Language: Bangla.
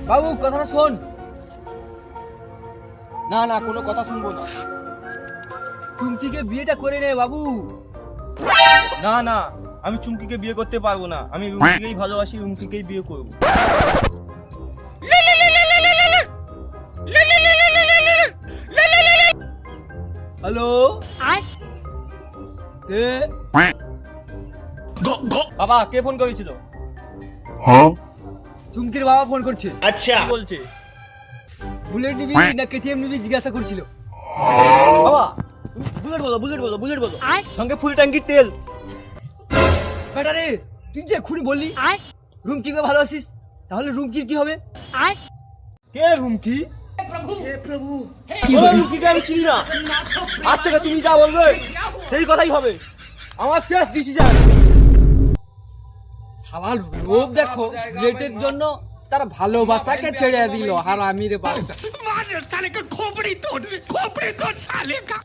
বাবু কথাটা শোন। না না, কোনো কথা শুনবো না। চুমকিকে বিয়েটা করে নে বাবু। না না, আমি চুমকিকে বিয়ে করতে পারবো না। আমি রুমকিকেই ভালোবাসি, রুমকিকেই বিয়ে করবো। হ্যালো, কে? বাবা, কে ফোন করেছিল? চুমকির বাবা ফোন করছে। আচ্ছা, কি বলছে? বুলেট নিবি না কেটিএম নিবি জিজ্ঞাসা করছিল। বাবা, বুলেট বলো, বুলেট বলো, বুলেট বলো, সঙ্গে ফুল ট্যাঙ্কির তেল। বেটা রে, তুই যে এক্ষুনি বললি রুমকিকে ভালোবাসিস, তাহলে রুমকির কি হবে? কে রুমকি? ও রুমকিকে আমি চিনি না। আজ থেকে তুমি যা বলবে সেই কথাই হবে। আমার শেষ ডিসিশন। শালার লোভ দেখো, বুলেটের জন্য তার ভালোবাসাকে ছেড়ে দিল হারামির বাচ্চা। मार साले का खोपड़ी तोड़ साले का